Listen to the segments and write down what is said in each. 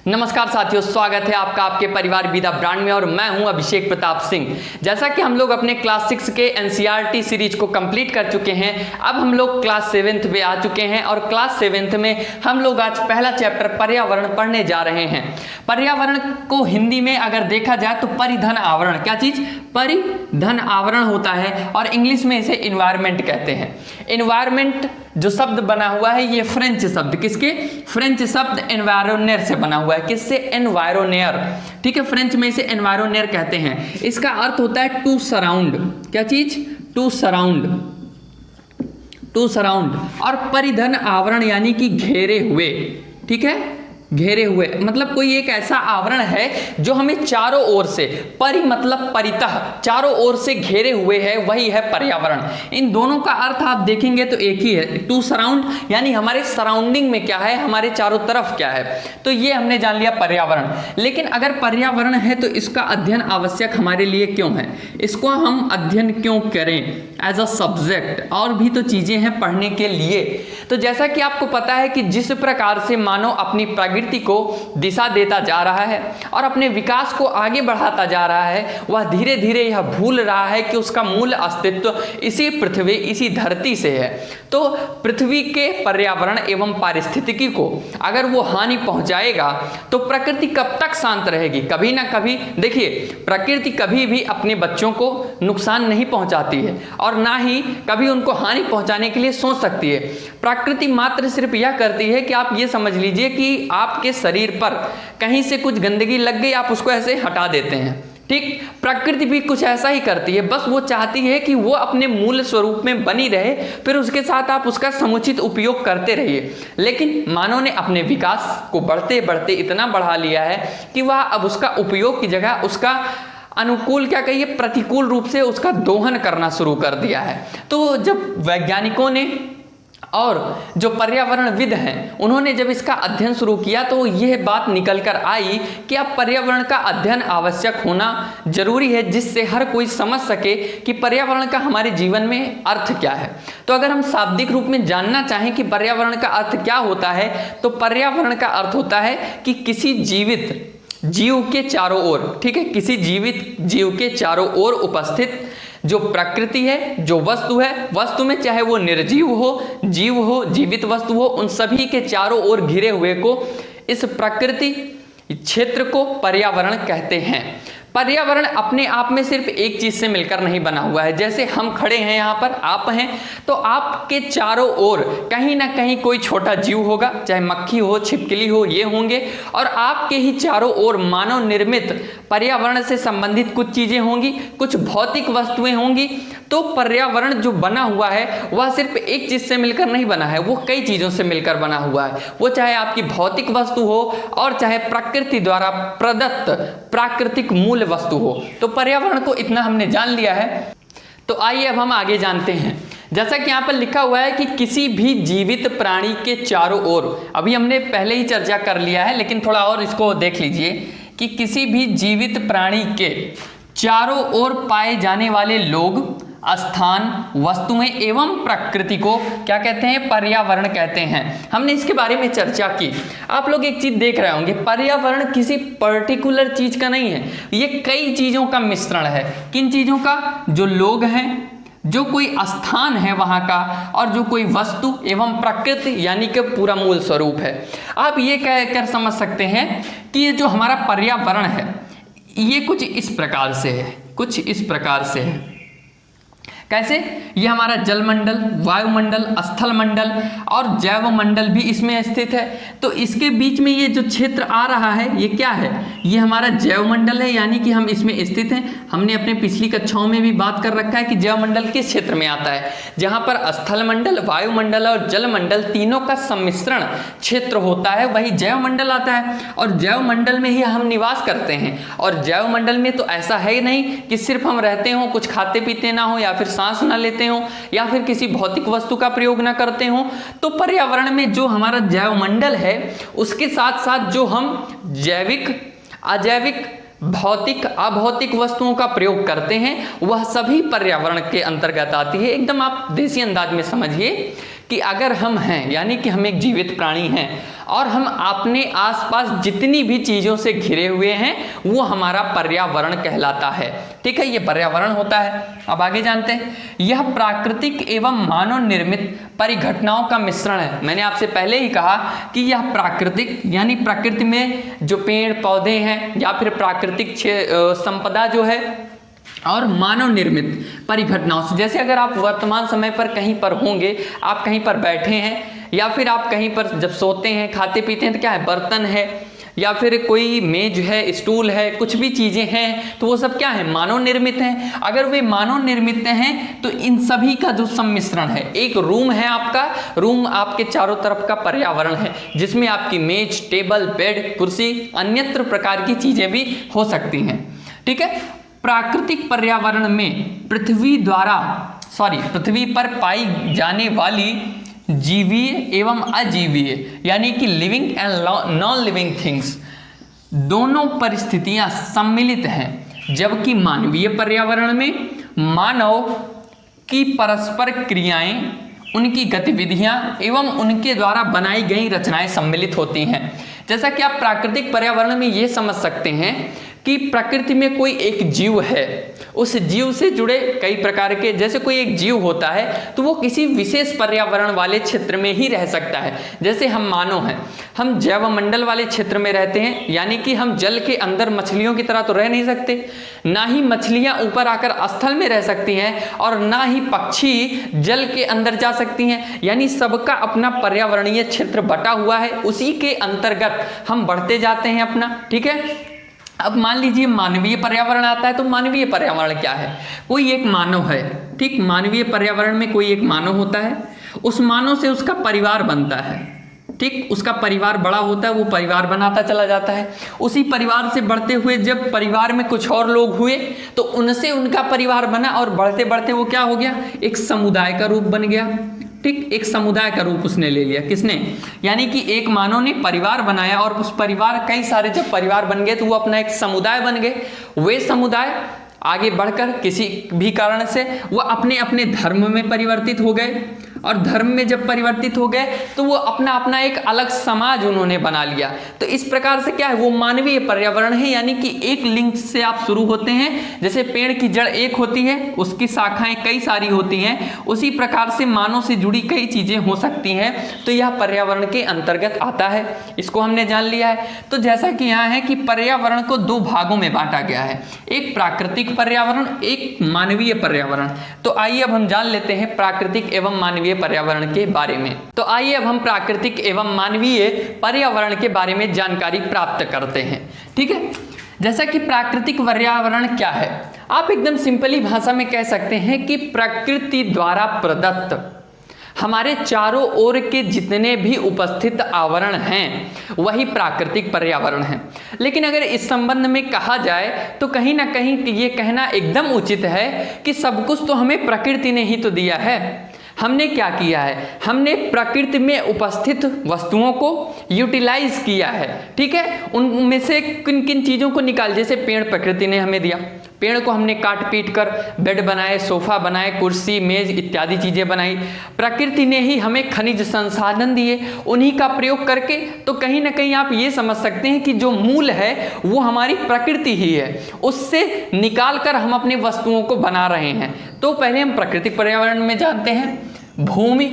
नमस्कार साथियों, स्वागत है आपका आपके परिवार विदा ब्रांड में और मैं हूं अभिषेक प्रताप सिंह। जैसा कि हम लोग अपने क्लास 6 के एनसीईआरटी सीरीज को कंप्लीट कर चुके हैं, अब हम लोग क्लास 7th में आ चुके हैं और क्लास 7th में हम लोग आज पहला चैप्टर पर्यावरण पढ़ने जा रहे हैं। पर्यावरण को हिंदी में अगर देखा जाए तो परिधन आवरण, क्या चीज? परिधन आवरण होता है और इंग्लिश में इसे इन्वायरमेंट कहते हैं। इन्वायरमेंट जो शब्द बना हुआ है ये फ्रेंच शब्द, किसके? फ्रेंच शब्द एनवायरोनियर से बना हुआ है। किससे? एनवायरोनियर। ठीक है, फ्रेंच में इसे एनवायरोनियर कहते हैं। इसका अर्थ होता है टू सराउंड। क्या चीज? To surround. To surround. और परिधन आवरण यानी कि घेरे हुए। ठीक है, घेरे हुए मतलब कोई एक ऐसा आवरण है जो हमें चारों ओर से, परि मतलब परितः, चारों ओर से घेरे हुए है, वही है पर्यावरण। इन दोनों का अर्थ आप देखेंगे तो एक ही है। टू सराउंड यानी हमारे सराउंडिंग में क्या है, हमारे चारों तरफ क्या है, तो ये हमने जान लिया पर्यावरण। लेकिन अगर पर्यावरण है तो इसका अध्ययन आवश्यक हमारे लिए क्यों है? इसको हम अध्ययन क्यों करें एज अ सब्जेक्ट? और भी तो चीजें हैं पढ़ने के लिए। तो जैसा कि आपको पता है कि जिस प्रकार से मानव अपनी प्रकृति को दिशा देता जा रहा है और अपने विकास को आगे बढ़ाता जा रहा है, वह धीरे धीरे यह भूल रहा है कि उसका मूल अस्तित्व इसी पृथ्वी, इसी धरती से है। तो पृथ्वी के पर्यावरण एवं पारिस्थितिकी को अगर वो हानि पहुंचाएगा तो प्रकृति कब तक शांत रहेगी? कभी ना कभी। देखिए, प्रकृति कभी भी अपने बच्चों को नुकसान नहीं पहुंचाती है और ना ही कभी उनको हानि पहुंचाने के लिए सोच सकती है। प्रकृति मात्र सिर्फ यह करती है कि आप ये समझ लीजिए कि आपके शरीर पर कहीं से कुछ गंदगी लग गई, आप उसको ऐसे हटा देते हैं। ठीक, प्रकृति भी कुछ ऐसा ही करती है। बस वो चाहती है कि वो अपने मूल स्वरूप में बनी रहे, फिर उसके साथ आप उसका समुचित उपयोग करते रहिए। लेकिन मानव ने अपने विकास को बढ़ते बढ़ते इतना बढ़ा लिया है कि वह अब उसका उपयोग की जगह उसका अनुकूल, क्या कहिए, प्रतिकूल रूप से उसका दोहन करना शुरू कर दिया है। तो जब वैज्ञानिकों ने और जो पर्यावरणविद हैं उन्होंने जब इसका अध्ययन शुरू किया तो यह बात निकल कर आई कि अब पर्यावरण का अध्ययन आवश्यक होना जरूरी है, जिससे हर कोई समझ सके कि पर्यावरण का हमारे जीवन में अर्थ क्या है। तो अगर हम शाब्दिक रूप में जानना चाहें कि पर्यावरण का अर्थ क्या होता है, तो पर्यावरण का अर्थ होता है कि किसी जीवित जीव के चारों ओर, ठीक है, किसी जीवित जीव के चारों ओर उपस्थित जो प्रकृति है, जो वस्तु है, वस्तु में चाहे वो निर्जीव हो, जीव हो, जीवित वस्तु हो, उन सभी के चारों ओर घिरे हुए को, इस प्रकृति क्षेत्र को पर्यावरण कहते हैं। पर्यावरण अपने आप में सिर्फ एक चीज से मिलकर नहीं बना हुआ है। जैसे हम खड़े हैं यहाँ पर, आप हैं, तो आपके चारों ओर कहीं ना कहीं कोई छोटा जीव होगा, चाहे मक्खी हो, छिपकली हो, ये होंगे, और आपके ही चारों ओर मानव निर्मित पर्यावरण से संबंधित कुछ चीजें होंगी, कुछ भौतिक वस्तुएं होंगी। तो पर्यावरण जो बना हुआ है वह सिर्फ एक चीज से मिलकर नहीं बना है, वो कई चीजों से मिलकर बना हुआ है। वो चाहे आपकी भौतिक वस्तु हो और चाहे प्रकृति द्वारा प्रदत्त प्राकृतिक मूल वस्तु हो। तो पर्यावरण को इतना हमने जान लिया है। तो आइए अब हम आगे जानते हैं। जैसा कि यहाँ पर लिखा हुआ है कि किसी भी जीवित प्राणी के चारों ओर, अभी हमने पहले ही चर्चा कर लिया है लेकिन थोड़ा और इसको देख लीजिए कि किसी भी जीवित प्राणी के चारों ओर पाए जाने वाले लोग, स्थान, वस्तुएं एवं प्रकृति को क्या कहते हैं? पर्यावरण कहते हैं। हमने इसके बारे में चर्चा की। आप लोग एक चीज देख रहे होंगे, पर्यावरण किसी पर्टिकुलर चीज का नहीं है, ये कई चीजों का मिश्रण है। किन चीजों का? जो लोग हैं, जो कोई स्थान है वहां का, और जो कोई वस्तु एवं प्रकृति यानी कि पूरा मूल स्वरूप है। आप ये कहकर समझ सकते हैं कि ये जो हमारा पर्यावरण है ये कुछ इस प्रकार से है, कुछ इस प्रकार से है। कैसे? ये हमारा जलमंडल, वायुमंडल, स्थल मंडल और जैव मंडल भी इसमें स्थित है। तो इसके बीच में ये जो क्षेत्र आ रहा है ये क्या है? ये हमारा जैव मंडल है, यानी कि हम इसमें स्थित हैं। हमने अपने पिछली कक्षाओं में भी बात कर रखा है कि जैव मंडल किस क्षेत्र में आता है, जहां पर स्थल मंडल, वायुमंडल और जल मंडल तीनों का सम्मिश्रण क्षेत्र होता है, वही जैव मंडल आता है। और जैव मंडल में ही हम निवास करते हैं। और जैव मंडल में तो ऐसा है ही नहीं कि सिर्फ हम रहते हो, कुछ खाते पीते ना हो, या फिर सांस ना लेते हो, या फिर किसी भौतिक वस्तु का प्रयोग ना करते हो। तो पर्यावरण में जो हमारा जैव मंडल है उसके साथ साथ जो हम जैविक, अजैविक, भौतिक, अभौतिक वस्तुओं का प्रयोग करते हैं वह सभी पर्यावरण के अंतर्गत आती है। एकदम आप देसी अंदाज में समझिए कि अगर हम हैं, यानी कि हम एक जीवित प्राणी हैं और हम अपने आसपास जितनी भी चीज़ों से घिरे हुए हैं वो हमारा पर्यावरण कहलाता है। ठीक है, ये पर्यावरण होता है। अब आगे जानते हैं, यह प्राकृतिक एवं मानव निर्मित परिघटनाओं का मिश्रण है। मैंने आपसे पहले ही कहा कि यह प्राकृतिक यानी प्रकृति में जो पेड़ पौधे हैं या फिर प्राकृतिक संपदा जो है और मानव निर्मित परिघटनाओं से, जैसे अगर आप वर्तमान समय पर कहीं पर होंगे, आप कहीं पर बैठे हैं या फिर आप कहीं पर जब सोते हैं खाते पीते हैं तो क्या है, बर्तन है या फिर कोई मेज है, स्टूल है, कुछ भी चीज़ें हैं तो वो सब क्या है, मानव निर्मित हैं। अगर वे मानव निर्मित हैं तो इन सभी का जो सम्मिश्रण है, एक रूम है आपका, रूम आपके चारों तरफ का पर्यावरण है जिसमें आपकी मेज, टेबल, बेड, कुर्सी, अन्यत्र प्रकार की चीज़ें भी हो सकती हैं। ठीक है, प्राकृतिक पर्यावरण में पृथ्वी पर पाई जाने वाली जीवीय एवं अजीवीय यानी कि living and non living things दोनों परिस्थितियां सम्मिलित हैं, जबकि मानवीय पर्यावरण में मानव की परस्पर क्रियाएं, उनकी गतिविधियां एवं उनके द्वारा बनाई गई रचनाएं सम्मिलित होती हैं। जैसा कि आप प्राकृतिक पर्यावरण में ये समझ सकते हैं कि प्रकृति में कोई एक जीव है, उस जीव से जुड़े कई प्रकार के, जैसे कोई एक जीव होता है तो वो किसी विशेष पर्यावरण वाले क्षेत्र में ही रह सकता है। जैसे हम मानव हैं, हम जैवमंडल वाले क्षेत्र में रहते हैं, यानी कि हम जल के अंदर मछलियों की तरह तो रह नहीं सकते, ना ही मछलियां ऊपर आकर स्थल में रह सकती हैं और ना ही पक्षी जल के अंदर जा सकती हैं। यानी सबका अपना पर्यावरणीय क्षेत्र बटा हुआ है, उसी के अंतर्गत हम बढ़ते जाते हैं अपना। ठीक है, अब मान लीजिए मानवीय पर्यावरण आता है तो मानवीय पर्यावरण क्या है, कोई एक मानव है। ठीक, मानवीय पर्यावरण में कोई एक मानव होता है, उस मानव से उसका परिवार बनता है। ठीक, उसका परिवार बड़ा होता है, वो परिवार बनाता चला जाता है। उसी परिवार से बढ़ते हुए जब परिवार में कुछ और लोग हुए तो उनसे उनका परिवार बना और बढ़ते बढ़ते वो क्या हो गया, एक समुदाय का रूप बन गया। ठीक, एक समुदाय का रूप उसने ले लिया। किसने, यानी कि एक मानव ने परिवार बनाया और उस परिवार, कई सारे जब परिवार बन गए तो वो अपना एक समुदाय बन गए। वे समुदाय आगे बढ़कर किसी भी कारण से वो अपने अपने धर्म में परिवर्तित हो गए और धर्म में जब परिवर्तित हो गए तो वो अपना अपना एक अलग समाज उन्होंने बना लिया। तो इस प्रकार से क्या है, वो मानवीय पर्यावरण है। यानी कि एक लिंक से आप शुरू होते हैं, जैसे पेड़ की जड़ एक होती है, उसकी शाखाएं कई सारी होती हैं, उसी प्रकार से मानव से जुड़ी कई चीजें हो सकती हैं। तो यह पर्यावरण के अंतर्गत आता है, इसको हमने जान लिया है। तो जैसा कि यहाँ है कि पर्यावरण को दो भागों में बांटा गया है, एक प्राकृतिक पर्यावरण, एक मानवीय पर्यावरण। तो आइए अब हम जान लेते हैं प्राकृतिक एवं मानवीय पर्यावरण के बारे में। तो आइए अब हम प्राकृतिक एवं मानवीय पर्यावरण के बारे में जानकारी प्राप्त करते हैं। ठीक है, जैसा कि प्राकृतिक पर्यावरण क्या है, आप एकदम सिंपली भाषा में कह सकते हैं कि प्रकृति द्वारा प्रदत्त हमारे चारों ओर के जितने भी उपस्थित आवरण हैं वही प्राकृतिक पर्यावरण है। लेकिन अगर इस संबंध में कहा जाए तो कहीं ना कहीं ये कहना एकदम उचित है कि सब कुछ तो हमें प्रकृति ने ही तो दिया है। हमने क्या किया है, हमने प्रकृति में उपस्थित वस्तुओं को यूटिलाइज किया है। ठीक है, उनमें से किन किन चीज़ों को निकाल, जैसे पेड़ प्रकृति ने हमें दिया, पेड़ को हमने काट पीट कर बेड बनाए, सोफा बनाए, कुर्सी मेज इत्यादि चीज़ें बनाई। प्रकृति ने ही हमें खनिज संसाधन दिए, उन्हीं का प्रयोग करके तो कहीं ना कहीं आप ये समझ सकते हैं कि जो मूल है वो हमारी प्रकृति ही है, उससे निकाल कर हम अपनी वस्तुओं को बना रहे हैं। तो पहले हम प्राकृतिक पर्यावरण में जानते हैं भूमि,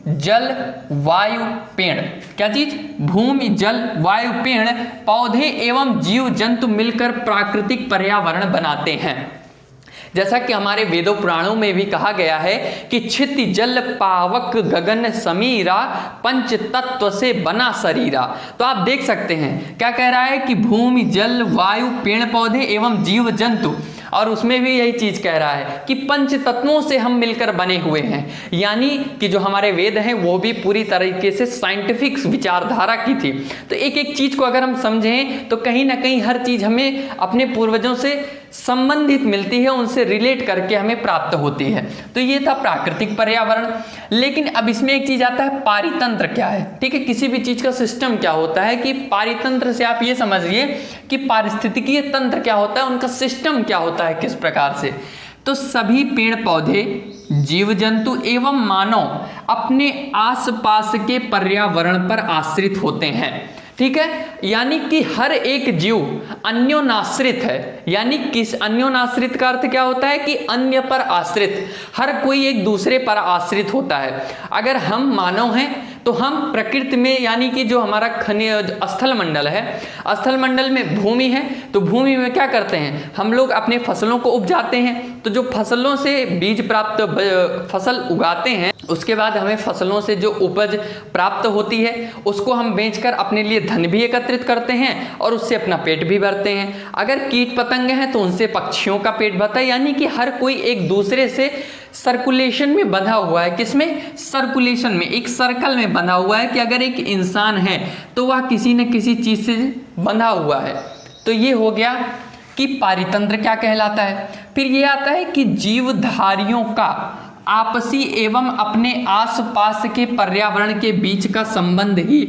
जल, वायु, पेड़। क्या चीज, भूमि, जल, वायु, पेड़, पौधे एवं जीव जंतु मिलकर प्राकृतिक पर्यावरण बनाते हैं। जैसा कि हमारे वेदों पुराणों में भी कहा गया है कि क्षिति जल पावक गगन समीरा पंच तत्व से बना शरीरा। तो आप देख सकते हैं क्या कह रहा है कि भूमि, जल, वायु, पेड़ पौधे एवं जीव जंतु, और उसमें भी यही चीज कह रहा है कि पंच तत्वों से हम मिलकर बने हुए हैं। यानी कि जो हमारे वेद हैं वो भी पूरी तरीके से साइंटिफिक विचारधारा की थी। तो एक एक चीज को अगर हम समझें तो कहीं ना कहीं हर चीज हमें अपने पूर्वजों से संबंधित मिलती है, उनसे रिलेट करके हमें प्राप्त होती है। तो ये था प्राकृतिक पर्यावरण। लेकिन अब इसमें एक चीज आता है, पारितंत्र क्या है। ठीक है, किसी भी चीज का सिस्टम क्या होता है कि पारितंत्र से आप ये समझिए कि पारिस्थितिकीय तंत्र क्या होता है, उनका सिस्टम क्या होता है, किस प्रकार से। तो सभी पेड़ पौधे, जीव जंतु एवं मानव अपने आसपास के पर्यावरण पर आश्रित होते हैं। ठीक है, यानी कि हर एक जीव अन्योनाश्रित है। यानी किस अन्योनाश्रित का अर्थ क्या होता है कि अन्य पर आश्रित, हर कोई एक दूसरे पर आश्रित होता है। अगर हम मानव हैं तो हम प्रकृति में, यानी कि जो हमारा खनिज स्थल मंडल है, स्थल मंडल में भूमि है, तो भूमि में क्या करते हैं हम लोग अपने फसलों को उपजाते हैं। तो जो फसलों से बीज प्राप्त फसल उगाते हैं, उसके बाद हमें फसलों से जो उपज प्राप्त होती है उसको हम बेचकर अपने लिए धन भी एकत्रित करते हैं और उससे अपना पेट भी भरते हैं। अगर कीट पतंगे हैं तो उनसे पक्षियों का पेट भरता है। यानी कि हर कोई एक दूसरे से सर्कुलेशन में बंधा हुआ है। किसमें? सर्कुलेशन में, एक सर्कल में बंधा हुआ है कि अगर एक इंसान है तो वह किसी न किसी चीज से बंधा हुआ है। तो ये हो गया कि पारितंत्र क्या कहलाता है। फिर ये आता है कि जीवधारियों का आपसी एवं अपने आसपास के पर्यावरण के बीच का संबंध ही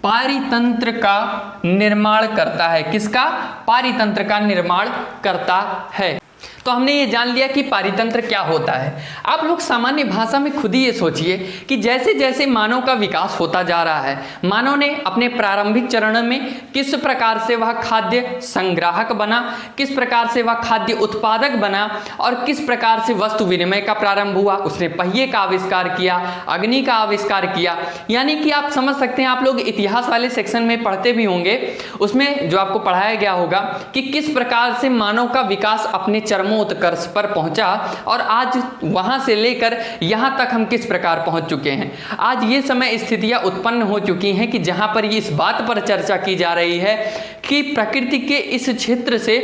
पारितंत्र का निर्माण करता है। किसका? पारितंत्र का निर्माण करता है। तो हमने ये जान लिया कि पारितंत्र क्या होता है। आप लोग सामान्य भाषा में खुद ही ये सोचिए कि जैसे जैसे मानव का विकास होता जा रहा है, मानव ने अपने प्रारंभिक चरण में किस प्रकार से वह खाद्य संग्राहक बना, किस प्रकार से वह खाद्य उत्पादक बना और किस प्रकार से वस्तु विनिमय का प्रारंभ हुआ। उसने पहिए का आविष्कार किया, अग्नि का आविष्कार किया। यानी कि आप समझ सकते हैं, आप लोग इतिहास वाले सेक्शन में पढ़ते भी होंगे, उसमें जो आपको पढ़ाया गया होगा कि किस प्रकार से मानव का विकास अपने चरमों उत्कर्ष पर पहुंचा और आज वहां से लेकर यहां तक हम किस प्रकार पहुंच चुके हैं। आज ये समय स्थितियां उत्पन्न हो चुकी हैं कि जहां पर ये इस बात पर चर्चा की जा रही है कि प्रकृति के इस क्षेत्र से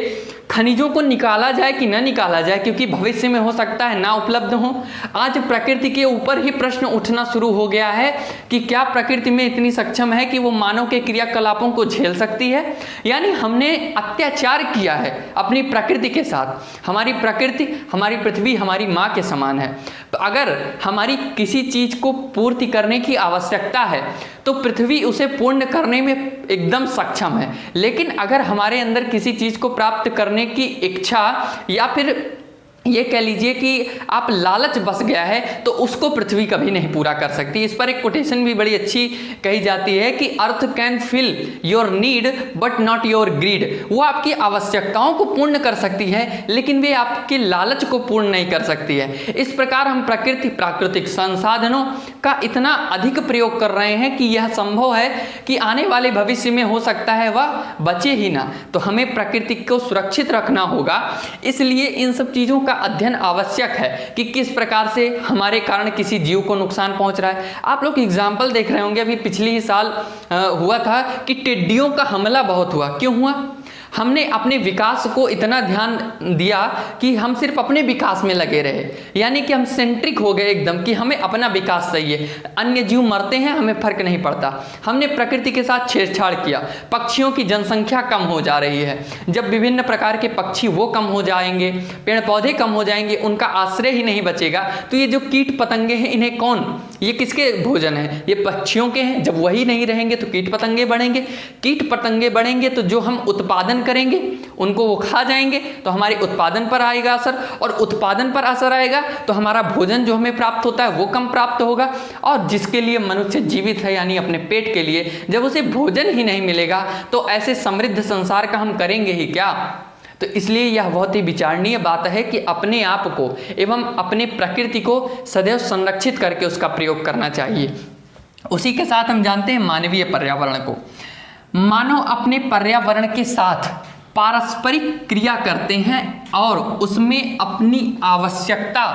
खनिजों को निकाला जाए कि न निकाला जाए, क्योंकि भविष्य में हो सकता है ना उपलब्ध हो। आज प्रकृति के ऊपर ही प्रश्न उठना शुरू हो गया है कि क्या प्रकृति में इतनी सक्षम है कि वो मानव के क्रियाकलापों को झेल सकती है। यानी हमने अत्याचार किया है अपनी प्रकृति के साथ। हमारी प्रकृति, हमारी पृथ्वी हमारी माँ के समान है। तो अगर हमारी किसी चीज को पूर्ति करने की आवश्यकता है तो पृथ्वी उसे पूर्ण करने में एकदम सक्षम है। लेकिन अगर हमारे अंदर किसी चीज को प्राप्त करने की इच्छा या फिर ये कह लीजिए कि आप लालच बस गया है तो उसको पृथ्वी कभी नहीं पूरा कर सकती। इस पर एक कोटेशन भी बड़ी अच्छी कही जाती है कि earth can fill your need but not your greed. वो आपकी आवश्यकताओं को पूर्ण कर सकती है लेकिन वे आपके लालच को पूर्ण नहीं कर सकती है। इस प्रकार हम प्राकृतिक संसाधनों का इतना अधिक प्रयोग कर रहे हैं कि यह संभव है कि आने वाले भविष्य में हो सकता है वह बचे ही ना। तो हमें प्रकृति को सुरक्षित रखना होगा। इसलिए इन सब चीज़ों का अध्ययन आवश्यक है कि किस प्रकार से हमारे कारण किसी जीव को नुकसान पहुंच रहा है। आप लोग एग्जाम्पल देख रहे होंगे, अभी पिछले ही साल हुआ था कि टिड्डियों का हमला बहुत हुआ। क्यों हुआ? हमने अपने विकास को इतना ध्यान दिया कि हम सिर्फ अपने विकास में लगे रहे। यानी कि हम सेंट्रिक हो गए एकदम कि हमें अपना विकास चाहिए, अन्य जीव मरते हैं हमें फर्क नहीं पड़ता। हमने प्रकृति के साथ छेड़छाड़ किया, पक्षियों की जनसंख्या कम हो जा रही है। जब विभिन्न प्रकार के पक्षी वो कम हो जाएंगे, पेड़ पौधे कम हो जाएंगे, उनका आश्रय ही नहीं बचेगा, तो ये जो कीट पतंगे हैं इन्हें कौन, ये किसके भोजन है? ये पक्षियों के हैं। जब वही नहीं रहेंगे तो कीट पतंगे बढ़ेंगे, कीट पतंगे बढ़ेंगे तो जो हम उत्पादन करेंगे उनको वो खा जाएंगे, तो हमारे उत्पादन पर आएगा असर, और उत्पादन पर असर आएगा तो हमारा भोजन जो हमें प्राप्त होता है वो कम प्राप्त होगा। और जिसके लिए मनुष्य जीवित है यानी अपने पेट के लिए, जब उसे भोजन ही नहीं मिलेगा तो ऐसे समृद्ध संसार का हम करेंगे ही क्या। तो इसलिए यह बहुत ही विचारणीय बात है कि अपने आप को एवं अपने प्रकृति को सदैव संरक्षित करके उसका प्रयोग करना चाहिए। उसी के साथ हम जानते हैं मानवीय पर्यावरण को। मानव अपने पर्यावरण के साथ पारस्परिक क्रिया करते हैं और उसमें अपनी आवश्यकता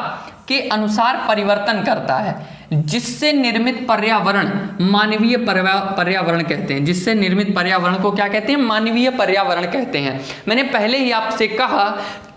के अनुसार परिवर्तन करता है, जिससे निर्मित पर्यावरण मानवीय पर्यावरण कहते हैं। जिससे निर्मित पर्यावरण को क्या कहते हैं? मानवीय पर्यावरण कहते हैं। मैंने पहले ही आपसे कहा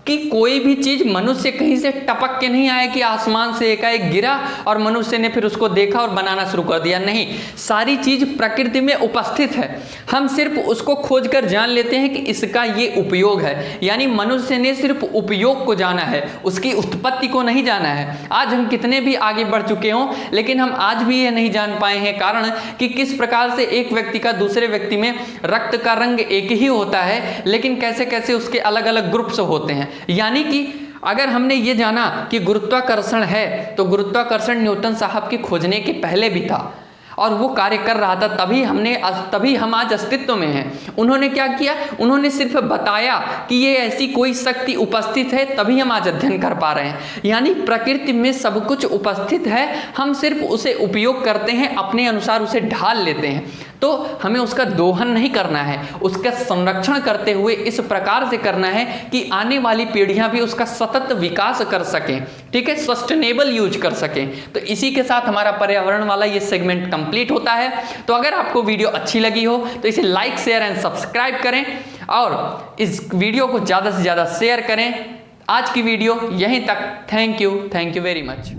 कि कोई भी चीज मनुष्य कहीं से टपक के नहीं आया कि आसमान से एकाएक गिरा और मनुष्य ने फिर उसको देखा और बनाना शुरू कर दिया। नहीं, सारी चीज प्रकृति में उपस्थित है, हम सिर्फ उसको खोजकर जान लेते हैं कि इसका ये उपयोग है। यानी मनुष्य ने सिर्फ उपयोग को जाना है, उसकी उत्पत्ति को नहीं जाना है। आज हम कितने भी आगे बढ़ चुके हों लेकिन हम आज भी ये नहीं जान पाए हैं, कारण कि किस प्रकार से एक व्यक्ति का दूसरे व्यक्ति में रक्त का रंग एक ही होता है लेकिन कैसे कैसे उसके अलग अलग ग्रुप्स होते हैं। यानी कि अगर हमने ये जाना कि गुरुत्वाकर्षण है, तो गुरुत्वाकर्षण न्यूटन साहब के खोजने के पहले भी था और वो कार्य कर रहा था, तभी हम आज अस्तित्व में हैं। उन्होंने क्या किया, उन्होंने सिर्फ बताया कि ये ऐसी कोई शक्ति उपस्थित है, तभी हम आज अध्ययन कर पा रहे हैं। यानी प्रकृति में सब कुछ उपस्थित है, हम सिर्फ उसे उपयोग करते हैं, अपने अनुसार उसे ढाल लेते हैं। तो हमें उसका दोहन नहीं करना है, उसका संरक्षण करते हुए इस प्रकार से करना है कि आने वाली पीढ़ियां भी उसका सतत विकास कर सकें, ठीक है, सस्टेनेबल यूज कर सकें। तो इसी के साथ हमारा पर्यावरण वाला ये सेगमेंट कंप्लीट होता है। तो अगर आपको वीडियो अच्छी लगी हो तो इसे लाइक, शेयर एंड सब्सक्राइब करें और इस वीडियो को ज़्यादा से ज़्यादा शेयर करें। आज की वीडियो यहीं तक। Thank you very much.